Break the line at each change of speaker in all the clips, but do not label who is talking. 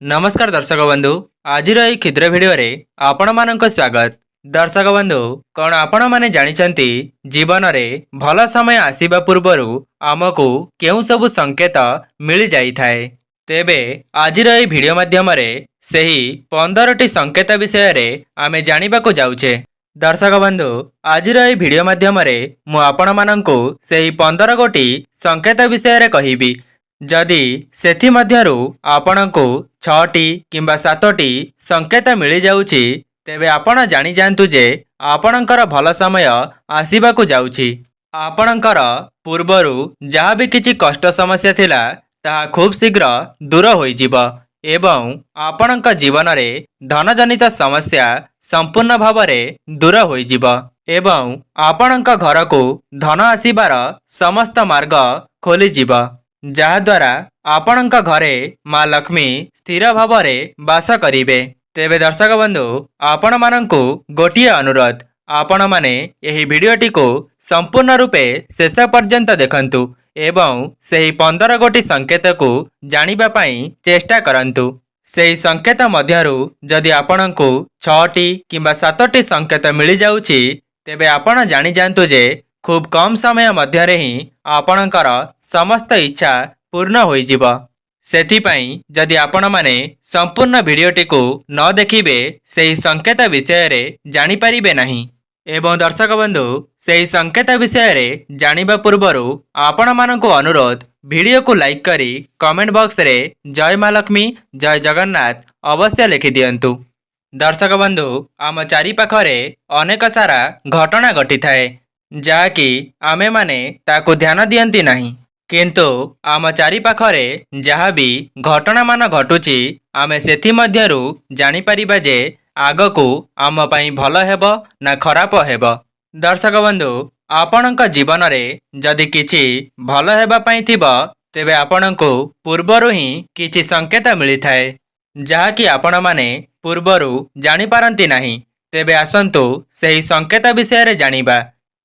नमस्कार दर्शक बंधु आज क्षुद्र भिडियो रे आपण मानक स्वागत। दर्शक बंधु कौन आपण माने जानिचंती जीवन रे भल समय आसीबा पूर्वरु आमको केउ सब संकेत मिल जाई थाए। तेबे आज भिडियो माध्यम रे सही 15टी संकेत विषय रे आमे जानिबा को जाउछे। दर्शक बंधु आज भिडियो माध्यम रे मु आपण माननकु सही 15 गोटी संकेत विषय रे कहिबी। जदि सेथि मध्यरु आपणको 6टी किंबा 7टी संकेत मिल जाउछि तेबे आपण जानि जानतु जे आपणकर भल समय आसीबाकु जाउछि। आपणकर पूर्वरु जहाँ भी किछि कष्ट समस्या थिला ताहा खूब शीघ्र दूर होई जिवो एवं आपणक जीवन रे धन जनित समस्या संपूर्ण भाव रे दूर होई जिवो एवं आपणक घर को धन आसीबार समस्त मार्ग खोली जिवो, जहाद्वारा आपणक घरे माँ लक्ष्मी स्थिर भाव रे बास करिवे। तेबे दर्शक बंधु आपण माननकु गोटिए अनुरोध, आपण माने एही भिडियोटी को संपूर्ण रूपे शेष पर्यंत देखंतु एवं सही 15 गोटी संकेत को जानिबा पई चेष्टा करंतु। सही संकेत मध्यरु जदि आपणकु 6टी किंबा 7टी संकेत मिल जाउछि तेबे आपण जानि जानतु जे खूब कम समय मध्यरे ही आपणकर समस्त इच्छा पूर्ण होई जिवो। सेथिपाई जदि आपण माने संपूर्ण भिडियोटी को न देखिबे सही संकेत विषय रे जानि परिबे नहीं। एवं दर्शक बंधु सही संकेत विषय रे जानिबा पूर्वरु आपण माननको अनुरोध, भिडियो को लाइक करी कमेंट बॉक्स रे जय माँ लक्ष्मी जय जगन्नाथ अवश्य लिखि दियंतु। दर्शक बंधु आम चारि पाखरे अनेक सारा घटना घटी थाए जाकि आमे माने ताको ध्यान दियंती नहीं, किंतु आम चारि पाखरे जहाँ भी घटना मान घटुची आमे सेथि मध्यरु जानि परिबा जे आगकू आम पई भल हेबो ना खराब हेबो। दर्शक बंधु आपणक जीवन रे जदि किछि भल हेबा पई थिबो तेबे आपणको पूर्वरु ही किछि संकेत मिली थाए जहाँ कि आपण माने पूर्वरु जानि पारंती नहीं। तेबे आसंतु सही संकेत विषय रे जानिबा।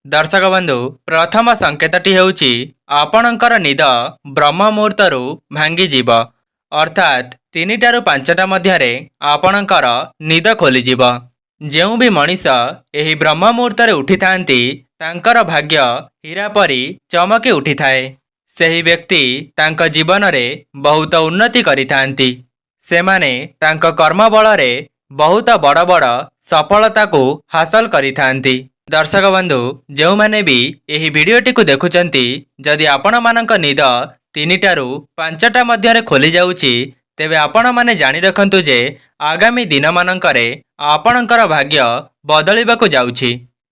दर्शक बंधु प्रथम संकेतटी हेउछि आपणकर निद ब्रह्म मुहूर्तरु भांगी जीव, अर्थात 3टारू 5टा मध्यरे आपणकर निद खोली जीव। जेउ भी मनीष एही ब्रह्म मुहूर्तरे उठी थांती तांकर भाग्य हीरा परी चमकी उठी थाए। सही व्यक्ति तांक जीवन रे बहुत उन्नति करि थांती। सेमाने तांक कर्म बल रे बहुत बड़ बड़ सफलता को हासिल करि थांती। दर्शक बंधु जो माने भी एही भिडियोटी को देखुचंती जदि आपण मानक निद 3टारू 5टा मध्यरे खोली जाउछि तेबे आपण माने जानि रखंतु जे आगामी दिन मानकरे आपणकर भाग्य बदलिबाकू जाउछि।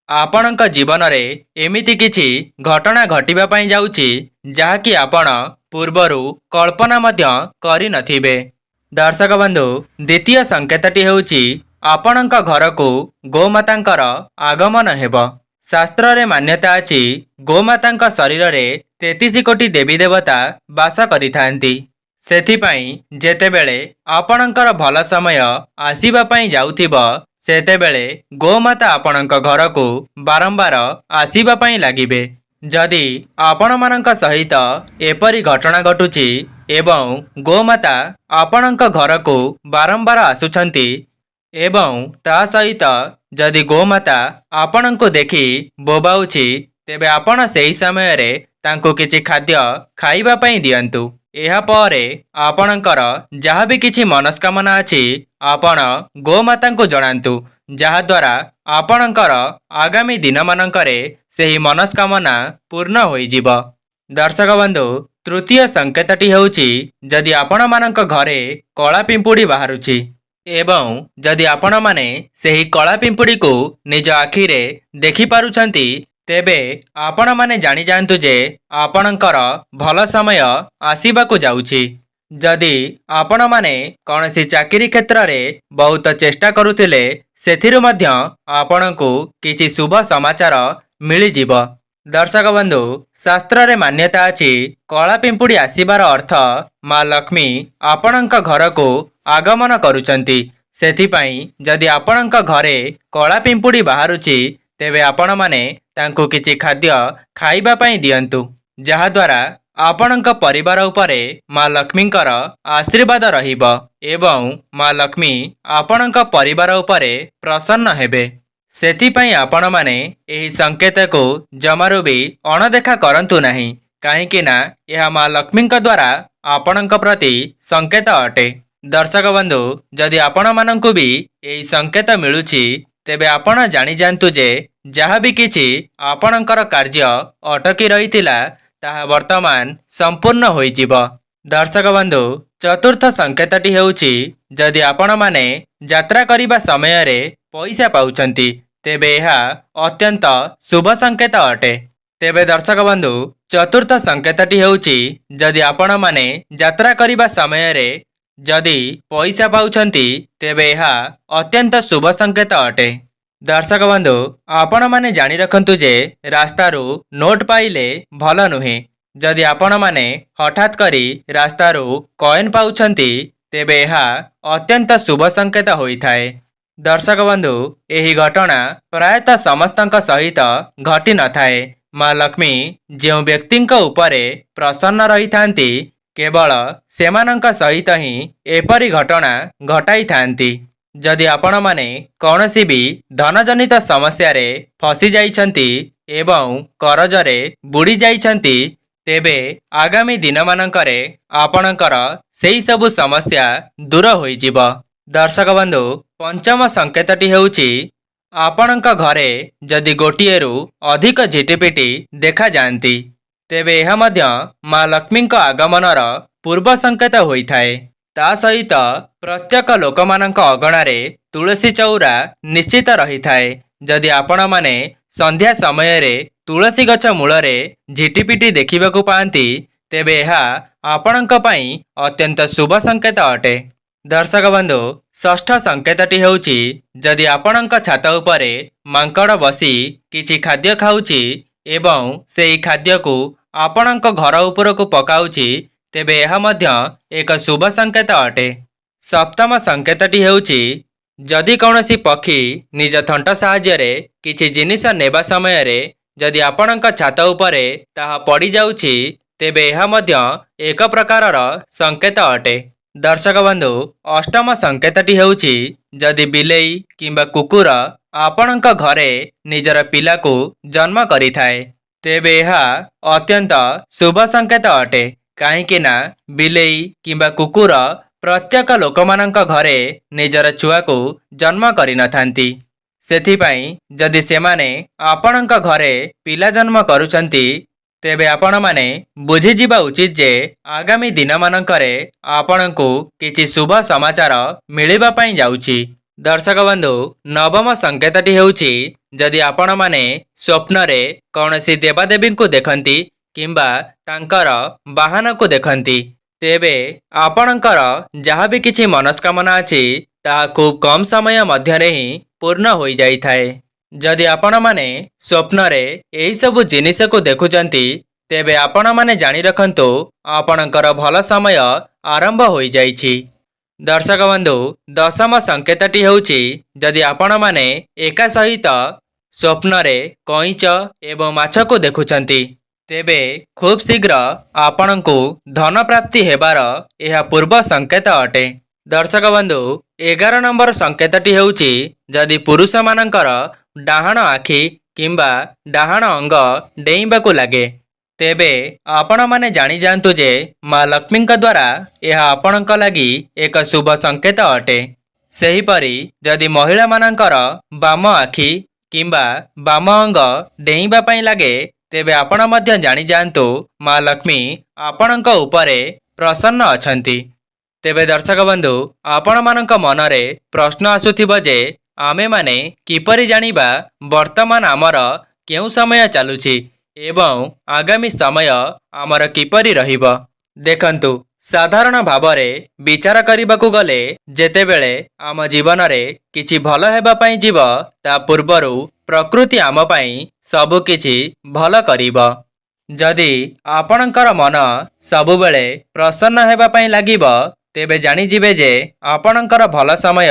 आपणक जीवन रे एमिति किछि घटना घटिबा पई जाउछि जाहाकि आपण पूर्वरु कल्पना मध्य करि नथिबे। दर्शक बंधु द्वितीय संकेतटी हेउछि आपणक घर को गोमातांकर आगमन हेबो। शास्त्र रे मान्यता अछि गोमातांक शरीर रे 33 कोटी देवी देवता वास करिथांती। सेथिपाई जेतेबेले आपणकर भल समय आसीबा पई जाउथिबो सेतेबेले गोमाता आपणक घर को बारंबार आसीबा पई लागिबे। जदि आपण मानक सहित एपरी घटना घटुची एवं गोमाता आपणक घर को बारंबार आसुछंती एवं ता सहित जदि गोमाता आपणको देखि बोबाउछि तेबे आपण सेही समय रे तांको किछि खाद्य खाइबा पई दियंतु। एहा परे आपणकर जहाँ भी किछि मनस्कामना अछि आपण गोमातांको जणांतु, जहाद्वारा आपणकर आगामी दिन मानकरे सेही मनस्कामना पूर्ण होई जिवो। दर्शक बंधु तृतीय संकेतटी हेउछि जदि आपण मानक घरे कला पिंपुड़ी बाहरुछि एवं जदि आपण माने सेही कला पिंपुड़ी को निज आखि रे देखि पारुछंती तेबे आपण माने जानि जानतु जे आपणकर भल समय आसीबाकू जाउछि। जदि आपण माने कोनोसी चाकरी क्षेत्र रे बहुत चेष्टा करुथिले सेथिरु मध्य आपणको किछि शुभ समाचार मिली जिवो। दर्शक बंधु शास्त्र रे मान्यता अछि कला पिंपुड़ी आसीबार अर्थ माँ लक्ष्मी आपणक घर को आगमन करुचंती। सेथिपाई जदि आपणक घरे कला पिंपुड़ी बाहरुछि तेबे आपण माने तांको किछि खाद्य खाइबा पई दियंतु, जहाद्वारा ଆପଣଙ୍କ ପରିବାର ଉପରେ ମା ଲକ୍ଷ୍ମୀଙ୍କର ଆଶୀର୍ବାଦ ରହିବ ଏବଂ ମା ଲକ୍ଷ୍ମୀ ଆପଣଙ୍କ ପରିବାର ଉପରେ ପ୍ରସନ୍ନ ହେବେ। ସେଥିପାଇଁ ଆପଣମାନେ ଏହି ସଂକେତକୁ ଜମାରୁ ବି ଅଣଦେଖା କରନ୍ତୁ ନାହିଁ, କାହିଁକି ନା ଏହା ମା ଲକ୍ଷ୍ମୀଙ୍କ ଦ୍ୱାରା ଆପଣଙ୍କ ପ୍ରତି ସଂକେତ ଅଟେ। ଦର୍ଶକ ବନ୍ଧୁ, ଯଦି ଆପଣମାନଙ୍କୁ ବି ଏହି ସଂକେତ ମିଳୁଛି, ତେବେ ଆପଣ ଜାଣିଯାଆନ୍ତୁ ଯେ ଯାହା ବି କିଛି ଆପଣଙ୍କର କାର୍ଯ୍ୟ ଅଟକି ରହିଥିଲା ତାହା ବର୍ତ୍ତମାନ ସମ୍ପୂର୍ଣ୍ଣ ହୋଇଯିବ। ଦର୍ଶକ ବନ୍ଧୁ, ଚତୁର୍ଥ ସଂକେତଟି ହେଉଛି ଯଦି ଆପଣମାନେ ଯାତ୍ରା କରିବା ସମୟରେ ପଇସା ପାଉଛନ୍ତି, ତେବେ ଏହା ଅତ୍ୟନ୍ତ ଶୁଭ ସଂକେତ ଅଟେ। ତେବେ ଦର୍ଶକ ବନ୍ଧୁ, ଚତୁର୍ଥ ସଂକେତଟି ହେଉଛି ଯଦି ଆପଣମାନେ ଯାତ୍ରା କରିବା ସମୟରେ ଯଦି ପଇସା ପାଉଛନ୍ତି, ତେବେ ଏହା ଅତ୍ୟନ୍ତ ଶୁଭ ସଂକେତ ଅଟେ। ଦର୍ଶକ ବନ୍ଧୁ, ଆପଣମାନେ ଜାଣି ରଖନ୍ତୁ ଯେ ରାସ୍ତାରୁ ନୋଟ ପାଇଲେ ଭଲ ନୁହେଁ। ଯଦି ଆପଣମାନେ ହଠାତ୍ କରି ରାସ୍ତାରୁ କଏନ୍ ପାଉଛନ୍ତି, ତେବେ ଏହା ଅତ୍ୟନ୍ତ ଶୁଭ ସଂକେତ ହୋଇଥାଏ। ଦର୍ଶକ ବନ୍ଧୁ, ଏହି ଘଟଣା ପ୍ରାୟତଃ ସମସ୍ତଙ୍କ ସହିତ ଘଟିନଥାଏ। ମା ଲକ୍ଷ୍ମୀ ଯେଉଁ ବ୍ୟକ୍ତିଙ୍କ ଉପରେ ପ୍ରସନ୍ନ ରହିଥାନ୍ତି, କେବଳ ସେମାନଙ୍କ ସହିତ ହିଁ ଏପରି ଘଟଣା ଘଟାଇଥାନ୍ତି। ଯଦି ଆପଣମାନେ କୌଣସି ବି ଧନଜନିତ ସମସ୍ୟାରେ ଫସି ଯାଇଛନ୍ତି ଏବଂ କରଜରେ ବୁଡ଼ି ଯାଇଛନ୍ତି, ତେବେ ଆଗାମୀ ଦିନମାନଙ୍କରେ ଆପଣଙ୍କର ସେହି ସବୁ ସମସ୍ୟା ଦୂର ହୋଇଯିବ। ଦର୍ଶକ ବନ୍ଧୁ, ପଞ୍ଚମ ସଂକେତଟି ହେଉଛି ଆପଣଙ୍କ ଘରେ ଯଦି ଗୋଟିଏରୁ ଅଧିକ ଝିଟିପିଟି ଦେଖାଯାଆନ୍ତି, ତେବେ ଏହା ମଧ୍ୟ ମା ଲକ୍ଷ୍ମୀଙ୍କ ଆଗମନର ପୂର୍ବ ସଂକେତ ହୋଇଥାଏ। ତା ସହିତ ପ୍ରତ୍ୟେକ ଲୋକମାନଙ୍କ ଅଗଣାରେ ତୁଳସୀ ଚଉରା ନିଶ୍ଚିତ ରହିଥାଏ। ଯଦି ଆପଣମାନେ ସନ୍ଧ୍ୟା ସମୟରେ ତୁଳସୀ ଗଛ ମୂଳରେ ଝିଟିପିଟି ଦେଖିବାକୁ ପାଆନ୍ତି, ତେବେ ଏହା ଆପଣଙ୍କ ପାଇଁ ଅତ୍ୟନ୍ତ ଶୁଭ ସଂକେତ ଅଟେ। ଦର୍ଶକ ବନ୍ଧୁ, ଷଷ୍ଠ ସଂକେତଟି ହେଉଛି ଯଦି ଆପଣଙ୍କ ଛାତ ଉପରେ ମାଙ୍କଡ଼ ବସି କିଛି ଖାଦ୍ୟ ଖାଉଛି ଏବଂ ସେହି ଖାଦ୍ୟକୁ ଆପଣଙ୍କ ଘର ଉପରକୁ ପକାଉଛି, ତେବେ ଏହା ମଧ୍ୟ ଏକ ଶୁଭ ସଂକେତ ଅଟେ। ସପ୍ତମ ସଂକେତଟି ହେଉଛି ଯଦି କୌଣସି ପକ୍ଷୀ ନିଜ ଥଣ୍ଟ ସାହାଯ୍ୟରେ କିଛି ଜିନିଷ ନେବା ସମୟରେ ଯଦି ଆପଣଙ୍କ ଛାତ ଉପରେ ତାହା ପଡ଼ିଯାଉଛି, ତେବେ ଏହା ମଧ୍ୟ ଏକ ପ୍ରକାରର ସଂକେତ ଅଟେ। ଦର୍ଶକ ବନ୍ଧୁ, ଅଷ୍ଟମ ସଂକେତଟି ହେଉଛି ଯଦି ବିଲେଇ କିମ୍ବା କୁକୁର ଆପଣଙ୍କ ଘରେ ନିଜର ପିଲାକୁ ଜନ୍ମ କରିଥାଏ, ତେବେ ଏହା ଅତ୍ୟନ୍ତ ଶୁଭ ସଂକେତ ଅଟେ। କାହିଁକି ନା ବିଲେଇ କିମ୍ବା କୁକୁର ପ୍ରତ୍ୟେକ ଲୋକମାନଙ୍କ ଘରେ ନିଜର ଛୁଆକୁ ଜନ୍ମ କରିନଥାନ୍ତି। ସେଥିପାଇଁ ଯଦି ସେମାନେ ଆପଣଙ୍କ ଘରେ ପିଲା ଜନ୍ମ କରୁଛନ୍ତି, ତେବେ ଆପଣମାନେ ବୁଝିଯିବା ଉଚିତ ଯେ ଆଗାମୀ ଦିନମାନଙ୍କରେ ଆପଣଙ୍କୁ କିଛି ଶୁଭ ସମାଚାର ମିଳିବା ପାଇଁ ଯାଉଛି। ଦର୍ଶକ ବନ୍ଧୁ, ନବମ ସଂକେତଟି ହେଉଛି ଯଦି ଆପଣମାନେ ସ୍ୱପ୍ନରେ କୌଣସି ଦେବାଦେବୀଙ୍କୁ ଦେଖନ୍ତି କିମ୍ବା ତାଙ୍କର ବାହନକୁ ଦେଖନ୍ତି, ତେବେ ଆପଣଙ୍କର ଯାହା ବି କିଛି ମନସ୍କାମନା ଅଛି ତାହା ଖୁବ୍ କମ୍ ସମୟ ମଧ୍ୟରେ ହିଁ ପୂର୍ଣ୍ଣ ହୋଇଯାଇଥାଏ। ଯଦି ଆପଣମାନେ ସ୍ୱପ୍ନରେ ଏହିସବୁ ଜିନିଷକୁ ଦେଖୁଛନ୍ତି, ତେବେ ଆପଣମାନେ ଜାଣି ରଖନ୍ତୁ ଆପଣଙ୍କର ଭଲ ସମୟ ଆରମ୍ଭ ହୋଇଯାଇଛି। ଦର୍ଶକ ବନ୍ଧୁ, ଦଶମ ସଂକେତଟି ହେଉଛି ଯଦି ଆପଣମାନେ ଏକା ସହିତ ସ୍ୱପ୍ନରେ କଇଁଛ ଏବଂ ମାଛକୁ ଦେଖୁଛନ୍ତି, ତେବେ ଖୁବ୍ ଶୀଘ୍ର ଆପଣଙ୍କୁ ଧନ ପ୍ରାପ୍ତି ହେବାର ଏହା ପୂର୍ବ ସଂକେତ ଅଟେ। ଦର୍ଶକ ବନ୍ଧୁ, 11 ନମ୍ବର ସଂକେତଟି ହେଉଛି ଯଦି ପୁରୁଷମାନଙ୍କର ଡାହାଣ ଆଖି କିମ୍ବା ଡାହାଣ ଅଙ୍ଗ ଡେଇଁବାକୁ ଲାଗେ, ତେବେ ଆପଣମାନେ ଜାଣିଯାଆନ୍ତୁ ଯେ ମା ଲକ୍ଷ୍ମୀଙ୍କ ଦ୍ୱାରା ଏହା ଆପଣଙ୍କ ଲାଗି ଏକ ଶୁଭ ସଂକେତ ଅଟେ। ସେହିପରି ଯଦି ମହିଳାମାନଙ୍କର ବାମ ଆଖି କିମ୍ବା ବାମ ଅଙ୍ଗ ଡେଇଁବା ପାଇଁ ଲାଗେ, ତେବେ ଆପଣ ମଧ୍ୟ ଜାଣିଯାଆନ୍ତୁ ମା ଲକ୍ଷ୍ମୀ ଆପଣଙ୍କ ଉପରେ ପ୍ରସନ୍ନ ଅଛନ୍ତି। ତେବେ ଦର୍ଶକ ବନ୍ଧୁ, ଆପଣମାନଙ୍କ ମନରେ ପ୍ରଶ୍ନ ଆସୁଥିବ ଯେ ଆମେମାନେ କିପରି ଜାଣିବା ବର୍ତ୍ତମାନ ଆମର କେଉଁ ସମୟ ଚାଲୁଛି ଏବଂ ଆଗାମୀ ସମୟ ଆମର କିପରି ରହିବ? ଦେଖନ୍ତୁ, ସାଧାରଣ ଭାବରେ ବିଚାର କରିବାକୁ ଗଲେ ଯେତେବେଳେ ଆମ ଜୀବନରେ କିଛି ଭଲ ହେବା ପାଇଁ ଯିବ, ତା ପୂର୍ବରୁ ପ୍ରକୃତି ଆମ ପାଇଁ ସବୁକିଛି ଭଲ କରିବ। ଯଦି ଆପଣଙ୍କର ମନ ସବୁବେଳେ ପ୍ରସନ୍ନ ହେବା ପାଇଁ ଲାଗିବ, ତେବେ ଜାଣିଯିବେ ଯେ ଆପଣଙ୍କର ଭଲ ସମୟ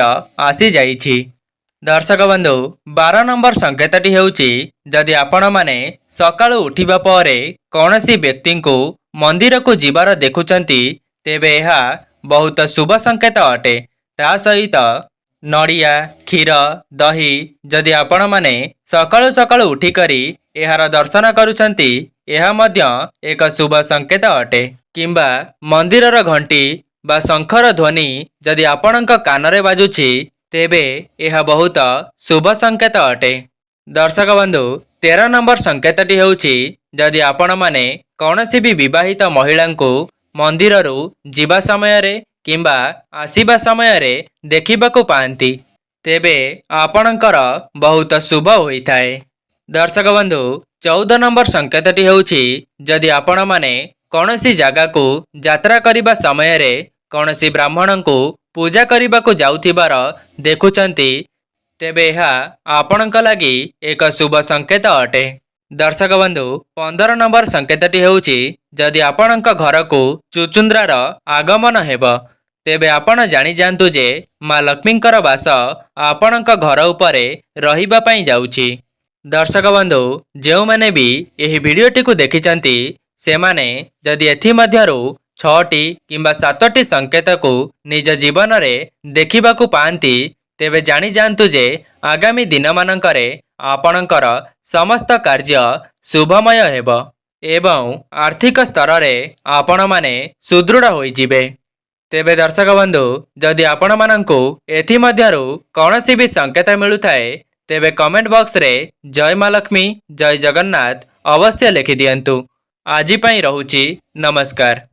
ଆସିଯାଇଛି। ଦର୍ଶକ ବନ୍ଧୁ 12 ନମ୍ବର ସଂକେତଟି ହେଉଛି ଯଦି ଆପଣମାନେ ସକାଳୁ ଉଠିବା ପରେ କୌଣସି ବ୍ୟକ୍ତିଙ୍କୁ ମନ୍ଦିରକୁ ଯିବାର ଦେଖୁଛନ୍ତି ତେବେ ଏହା ବହୁତ ଶୁଭ ସଂକେତ ଅଟେ। ତା ସହିତ ନଡ଼ିଆ, କ୍ଷୀର, ଦହି ଯଦି ଆପଣମାନେ ସକାଳୁ ସକାଳୁ ଉଠିକରି ଏହାର ଦର୍ଶନ କରୁଛନ୍ତି ଏହା ମଧ୍ୟ ଏକ ଶୁଭ ସଂକେତ ଅଟେ। କିମ୍ବା ମନ୍ଦିରର ଘଣ୍ଟି ବା ଶଙ୍ଖର ଧ୍ୱନି ଯଦି ଆପଣଙ୍କ କାନରେ ବାଜୁଛି ତେବେ ଏହା ବହୁତ ଶୁଭ ସଂକେତ ଅଟେ। ଦର୍ଶକ ବନ୍ଧୁ 13 ନମ୍ବର ସଂକେତଟି ହେଉଛି ଯଦି ଆପଣମାନେ କୌଣସି ବି ବିବାହିତ ମହିଳାଙ୍କୁ ମନ୍ଦିରରୁ ଯିବା ସମୟରେ କିମ୍ବା ଆସିବା ସମୟରେ ଦେଖିବାକୁ ପାଆନ୍ତି ତେବେ ଆପଣଙ୍କର ବହୁତ ଶୁଭ ହୋଇଥାଏ। ଦର୍ଶକ ବନ୍ଧୁ 14 ନମ୍ବର ସଂକେତଟି ହେଉଛି ଯଦି ଆପଣମାନେ କୌଣସି ଜାଗାକୁ ଯାତ୍ରା କରିବା ସମୟରେ କୌଣସି ବ୍ରାହ୍ମଣଙ୍କୁ ପୂଜା କରିବାକୁ ଯାଉଥିବାର ଦେଖୁଛନ୍ତି ତେବେ ଏହା ଆପଣଙ୍କ ଲାଗି ଏକ ଶୁଭ ସଂକେତ ଅଟେ। ଦର୍ଶକ ବନ୍ଧୁ 15 ନମ୍ବର ସଂକେତଟି ହେଉଛି ଯଦି ଆପଣଙ୍କ ଘରକୁ ଚୁଚୁନ୍ଦ୍ରାର ଆଗମନ ହେବ ତେବେ ଆପଣ ଜାଣିଯାଆନ୍ତୁ ଯେ ମା ଲକ୍ଷ୍ମୀଙ୍କର ବାସ ଆପଣଙ୍କ ଘର ଉପରେ ରହିବା ପାଇଁ ଯାଉଛି। ଦର୍ଶକ ବନ୍ଧୁ ଯେଉଁମାନେ ବି ଏହି ଭିଡ଼ିଓଟିକୁ ଦେଖିଛନ୍ତି ସେମାନେ ଯଦି ଏଥିମଧ୍ୟରୁ 6ଟି କିମ୍ବା 7ଟି ସଂକେତକୁ ନିଜ ଜୀବନରେ ଦେଖିବାକୁ ପାଆନ୍ତି ତେବେ ଜାଣିଯାଆନ୍ତୁ ଯେ ଆଗାମୀ ଦିନମାନଙ୍କରେ ଆପଣଙ୍କର ସମସ୍ତ କାର୍ଯ୍ୟ ଶୁଭମୟ ହେବ ଏବଂ ଆର୍ଥିକ ସ୍ତରରେ ଆପଣମାନେ ସୁଦୃଢ଼ ହୋଇଯିବେ। ତେବେ ଦର୍ଶକ ବନ୍ଧୁ ଯଦି ଆପଣମାନଙ୍କୁ ଏଥିମଧ୍ୟରୁ କୌଣସି ବି ସଂକେତ ମିଳୁଥାଏ ତେବେ କମେଣ୍ଟ ବକ୍ସରେ ଜୟ ମା ଲକ୍ଷ୍ମୀ, ଜୟ ଜଗନ୍ନାଥ ଅବଶ୍ୟ ଲେଖିଦିଅନ୍ତୁ। ଆଜି ପାଇଁ ରହୁଛି, ନମସ୍କାର।